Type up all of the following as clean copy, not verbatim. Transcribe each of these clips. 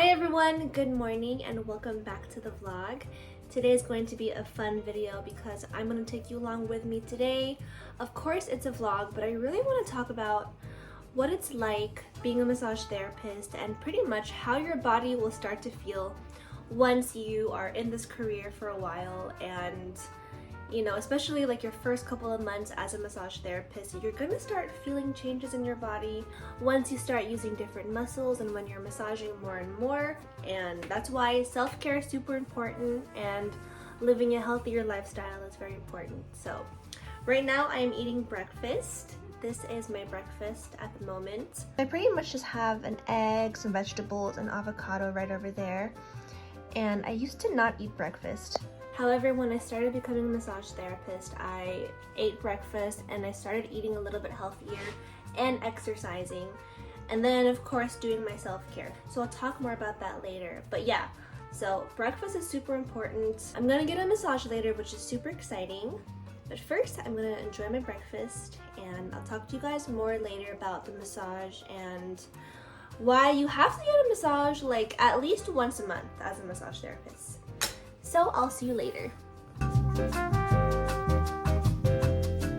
Hi everyone, good morning and welcome back to the vlog. Today is going to be a fun video because I'm going to take you along with me today. Of course it's a vlog, but I really want to talk about what it's like being a massage therapist and pretty much how your body will start to feel once you are in this career for a while. And especially like your first couple of months as a massage therapist, you're gonna start feeling changes in your body once you start using different muscles and when you're massaging more and more. And that's why self-care is super important and living a healthier lifestyle is very important. So right now I am eating breakfast. This is my breakfast at the moment. I pretty much just have an egg, some vegetables, and avocado right over there. And I used to not eat breakfast. However, when I started becoming a massage therapist, I ate breakfast and I started eating a little bit healthier and exercising. And then of course doing my self-care. So I'll talk more about that later. But yeah, so breakfast is super important. I'm gonna get a massage later, which is super exciting. But first, I'm gonna enjoy my breakfast and I'll talk to you guys more later about the massage and why you have to get a massage like at least once a month as a massage therapist. So I'll see you later.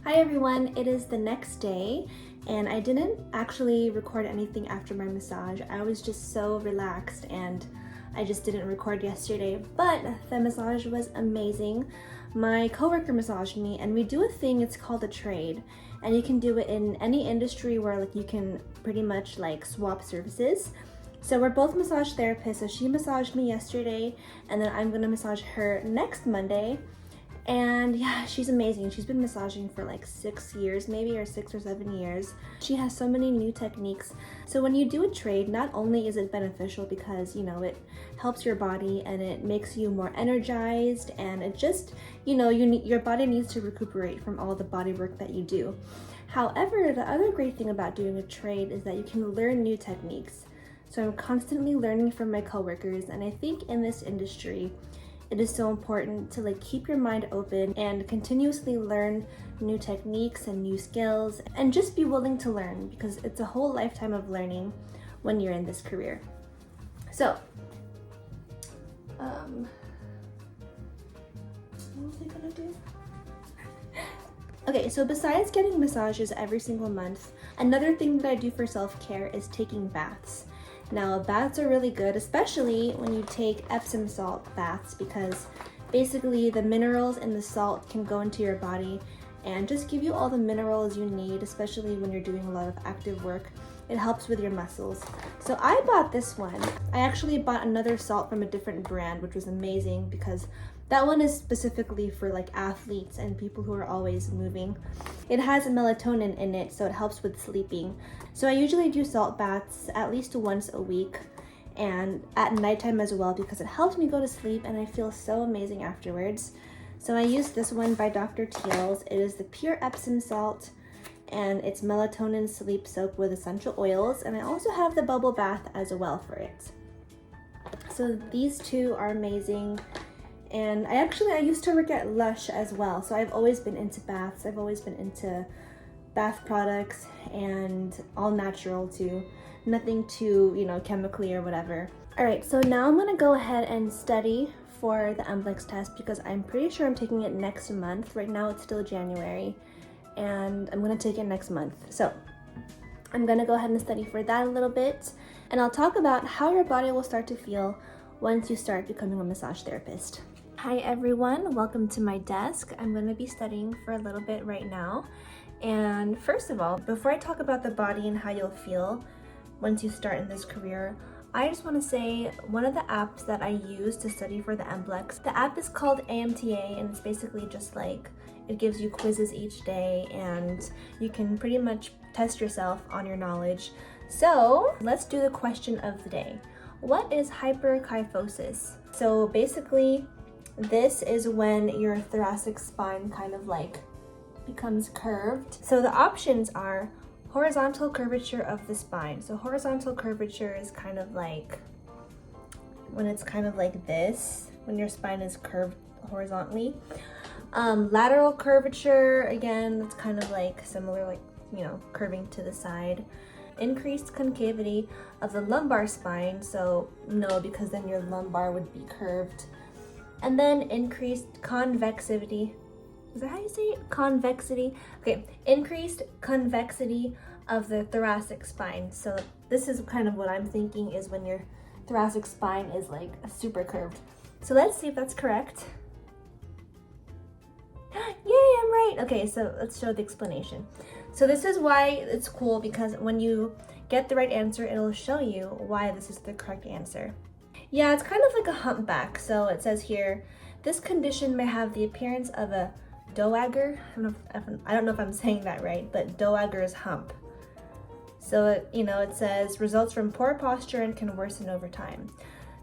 Hi everyone, it is the next day and I didn't actually record anything after my massage. I was just so relaxed and I just didn't record yesterday, but the massage was amazing. My coworker massaged me and we do a thing, it's called a trade, and you can do it in any industry where like you can pretty much like swap services. So we're both massage therapists, so she massaged me yesterday and then I'm gonna massage her next Monday. And yeah, she's amazing. She's been massaging for like 6 years maybe, or 6 or 7 years. She has so many new techniques. So when you do a trade, not only is it beneficial because it helps your body and it makes you more energized, and it just your body needs to recuperate from all the body work that you do. However, the other great thing about doing a trade is that you can learn new techniques. So I'm constantly learning from my coworkers, and I think in this industry it is so important to keep your mind open and continuously learn new techniques and new skills, and just be willing to learn because it's a whole lifetime of learning when you're in this career. So what was I gonna do? Okay, so besides getting massages every single month, another thing that I do for self-care is taking baths. Now, baths are really good, especially when you take Epsom salt baths, because basically the minerals in the salt can go into your body and just give you all the minerals you need, especially when you're doing a lot of active work. It helps with your muscles. So I bought this one. I actually bought another salt from a different brand, which was amazing because that one is specifically for athletes and people who are always moving. It has melatonin in it, so it helps with sleeping. So I usually do salt baths at least once a week and at nighttime as well because it helps me go to sleep and I feel so amazing afterwards. So I use this one by Dr. Teal's. It is the pure Epsom salt and it's melatonin sleep soak with essential oils, and I also have the bubble bath as well for it. So these two are amazing. And I used to work at Lush as well, so I've always been into baths. I've always been into bath products and all natural too. Nothing too, chemically or whatever. All right, so now I'm gonna go ahead and study for the MBLex test because I'm pretty sure I'm taking it next month. Right now it's still January and I'm gonna take it next month. So I'm gonna go ahead and study for that a little bit, and I'll talk about how your body will start to feel once you start becoming a massage therapist. Hi everyone, welcome to my desk. I'm going to be studying for a little bit right now. And first of all, before I talk about the body and how you'll feel once you start in this career, I just want to say one of the apps that I use to study for the MBLex, the app is called AMTA, and it's basically just it gives you quizzes each day and you can pretty much test yourself on your knowledge. So let's do the question of the day. What is hyperkyphosis? So basically, this is when your thoracic spine kind of becomes curved. So the options are horizontal curvature of the spine. So horizontal curvature is kind of when it's kind of like this, when your spine is curved horizontally. Lateral curvature, again, that's kind of similar, curving to the side. increased concavity of the lumbar spine, so no, because then your lumbar would be curved. And then increased convexity. Is that how you say it? Convexity? Okay, increased convexity of the thoracic spine. So this is kind of what I'm thinking is when your thoracic spine is like super curved. So let's see if that's correct. Yay, I'm right. Okay, so let's show the explanation. So this is why it's cool, because when you get the right answer, it'll show you why this is the correct answer. Yeah, it's kind of like a humpback. So it says here, this condition may have the appearance of a dowager. I don't know if I'm saying that right, but dowager's hump. So it says results from poor posture and can worsen over time.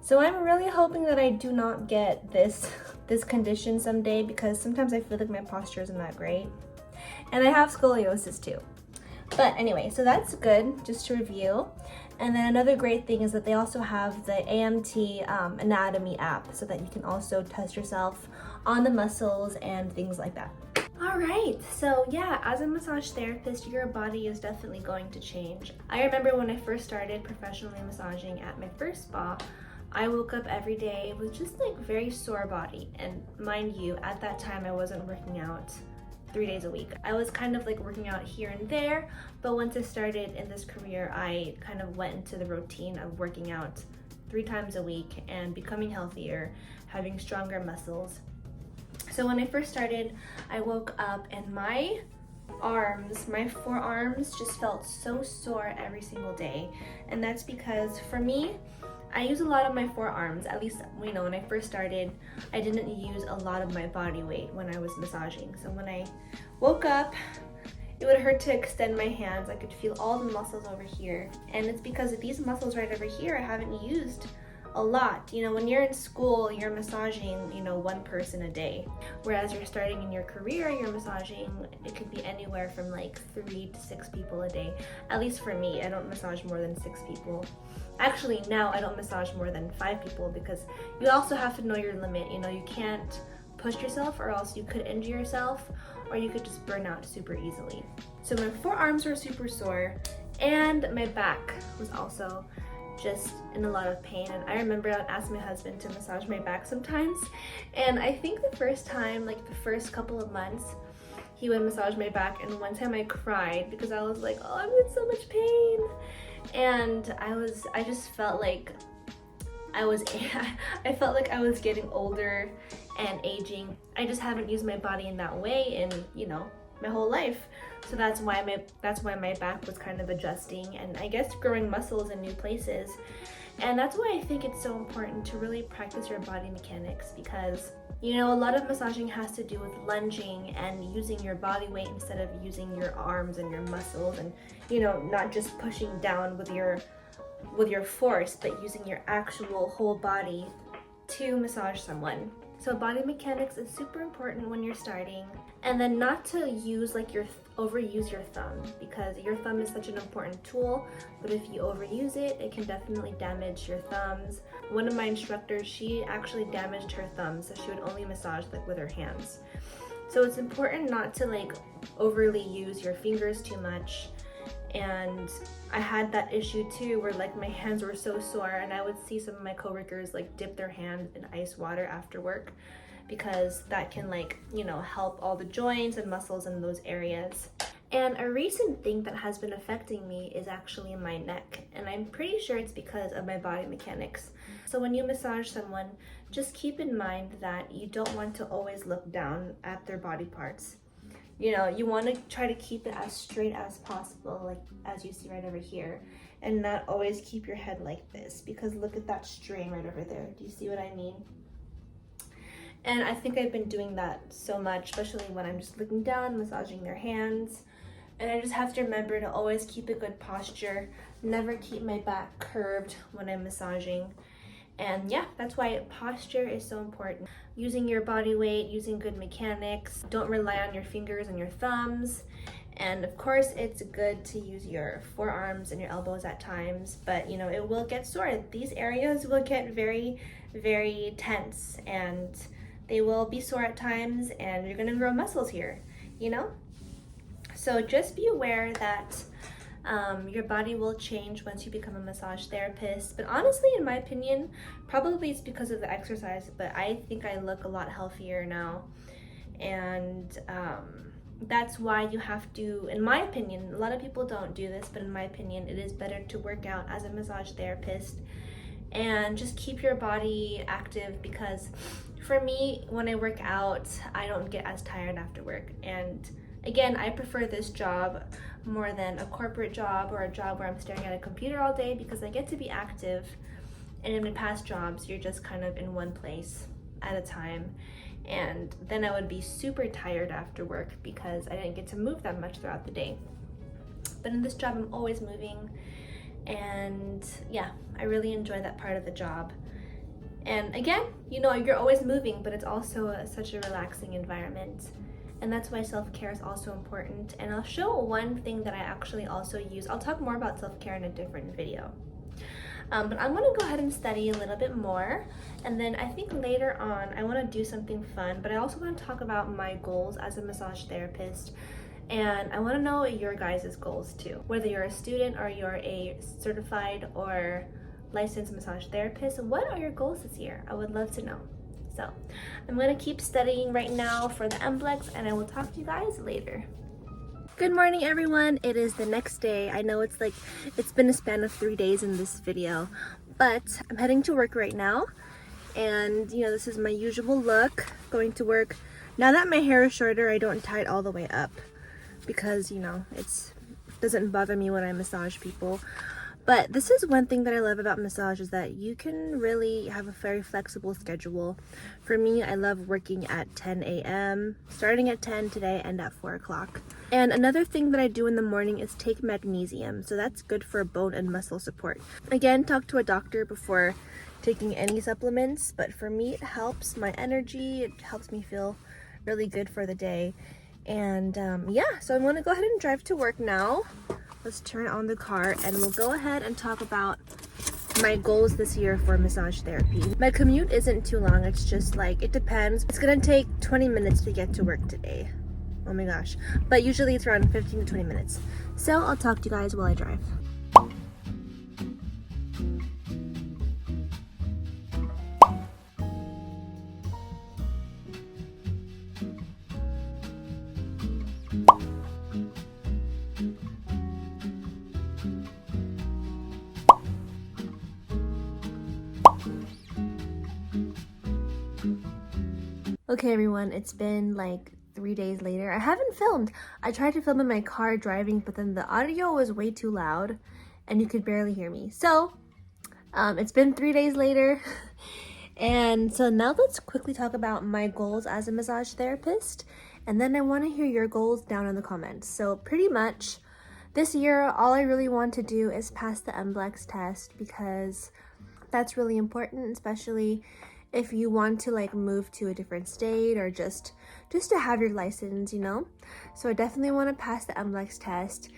So I'm really hoping that I do not get this condition someday, because sometimes I feel like my posture isn't that great. And I have scoliosis too. But anyway, so that's good, just to review. And then another great thing is that they also have the AMT anatomy app, so that you can also test yourself on the muscles and things like that. All right, so yeah, as a massage therapist, your body is definitely going to change. I remember when I first started professionally massaging at my first spa, I woke up every day with just like very sore body. And mind you, at that time I wasn't working out 3 days a week. I was kind of like working out here and there, but once I started in this career, I kind of went into the routine of working out 3 times a week and becoming healthier, having stronger muscles. So when I first started, I woke up and my forearms just felt so sore every single day. And that's because for me, I use a lot of my forearms. At least, when I first started, I didn't use a lot of my body weight when I was massaging. So when I woke up, it would hurt to extend my hands. I could feel all the muscles over here. And it's because of these muscles right over here I haven't used a lot. When you're in school, you're massaging, one person a day. Whereas you're starting in your career, you're massaging, it could be anywhere from like 3 to 6 people a day. At least for me, I don't massage more than 6 people. Actually, now I don't massage more than 5 people, because you also have to know your limit. You can't push yourself, or else you could injure yourself, or you could just burn out super easily. So my forearms were super sore, and my back was also just in a lot of pain. And I remember I would ask my husband to massage my back sometimes, and I think the first time, like the first couple of months, he would massage my back, and one time I cried because I was like, oh, I'm in so much pain. And I just felt like I felt like I was getting older and aging. I just haven't used my body in that way in, my whole life. So that's why my back was kind of adjusting, and I guess growing muscles in new places. And that's why I think it's so important to really practice your body mechanics, because a lot of massaging has to do with lunging and using your body weight instead of using your arms and your muscles, and not just pushing down with your force, but using your actual whole body to massage someone. So body mechanics is super important when you're starting. And then not to overuse your thumb, because your thumb is such an important tool, but if you overuse it, it can definitely damage your thumbs. One of my instructors, she actually damaged her thumb, so she would only massage with her hands. So it's important not to overly use your fingers too much. And I had that issue too, where my hands were so sore, and I would see some of my coworkers dip their hand in ice water after work, because that can help all the joints and muscles in those areas. And a recent thing that has been affecting me is actually my neck, and I'm pretty sure it's because of my body mechanics. So when you massage someone, just keep in mind that you don't want to always look down at their body parts. You want to try to keep it as straight as possible, as you see right over here, and not always keep your head like this, because look at that strain right over there. Do you see what I mean? And I think I've been doing that so much, especially when I'm just looking down, massaging their hands. And I just have to remember to always keep a good posture, never keep my back curved when I'm massaging. And yeah, that's why posture is so important. Using your body weight, using good mechanics, don't rely on your fingers and your thumbs. And of course, it's good to use your forearms and your elbows at times, but it will get sore. These areas will get very, very tense, and they will be sore at times, and you're gonna grow muscles here, So just be aware that Your body will change once you become a massage therapist, but honestly, in my opinion, probably it's because of the exercise, but I think I look a lot healthier now. And that's why you have to, in my opinion, a lot of people don't do this, but in my opinion, it is better to work out as a massage therapist and just keep your body active, because for me, when I work out, I don't get as tired after work. And again, I prefer this job more than a corporate job or a job where I'm staring at a computer all day, because I get to be active. And in my past jobs, you're just kind of in one place at a time. And then I would be super tired after work because I didn't get to move that much throughout the day. But in this job, I'm always moving. And yeah, I really enjoy that part of the job. And again, you know, you're always moving, but it's also such a relaxing environment. And that's why self-care is also important. And I'll show one thing that I actually also use. I'll talk more about self-care in a different video. But I'm gonna go ahead and study a little bit more. And then I think later on, I wanna do something fun, but I also wanna talk about my goals as a massage therapist. And I wanna know your guys' goals too. Whether you're a student or you're a certified or licensed massage therapist, what are your goals this year? I would love to know. So I'm gonna keep studying right now for the MBLex, and I will talk to you guys later. Good morning, everyone. It is the next day. I know it's been a span of 3 days in this video, but I'm heading to work right now. And you know, this is my usual look, going to work. Now that my hair is shorter, I don't tie it all the way up because, you know, it doesn't bother me when I massage people. But this is one thing that I love about massage, is that you can really have a very flexible schedule. For me, I love working at 10 a.m., starting at 10 today and at 4 o'clock. And another thing that I do in the morning is take magnesium. So that's good for bone and muscle support. Again, talk to a doctor before taking any supplements. But for me, it helps my energy. It helps me feel really good for the day. And yeah, so I'm going to go ahead and drive to work now. Let's turn on the car and we'll go ahead and talk about my goals this year for massage therapy. My commute isn't too long. It's just like, it depends. It's gonna take 20 minutes to get to work today. Oh my gosh. But usually it's around 15 to 20 minutes. So I'll talk to you guys while I drive. Okay everyone, it's been like 3 days later. I haven't filmed. I tried to film in my car driving, but then the audio was way too loud and you could barely hear me. So it's been 3 days later. And so now let's quickly talk about my goals as a massage therapist. And then I want to hear your goals down in the comments. So pretty much this year, all I really want to do is pass the MBLex test, because that's really important, especially if you want to like move to a different state or just to have your license, you know. So I definitely want to pass the MBLex test.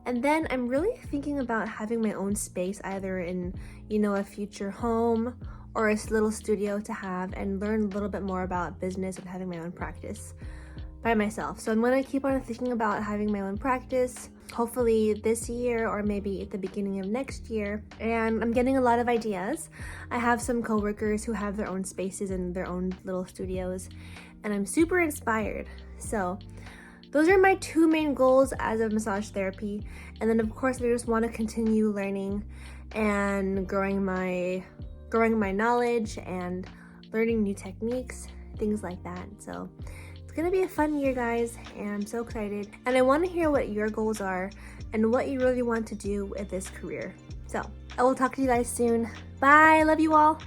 And then I'm really thinking about having my own space, either in, you know, a future home or a little studio to have, and learn a little bit more about business and having my own practice by myself. So I'm going to keep on thinking about having my own practice, hopefully this year or maybe at the beginning of next year. And I'm getting a lot of ideas. I have some coworkers who have their own spaces and their own little studios, and I'm super inspired. So those are my 2 main goals as a massage therapy. And then of course I just want to continue learning and growing my knowledge and learning new techniques, things like that. So it's gonna be a fun year, guys, and I'm so excited. And I want to hear what your goals are and what you really want to do with this career. So I will talk to you guys soon. Bye, love you all.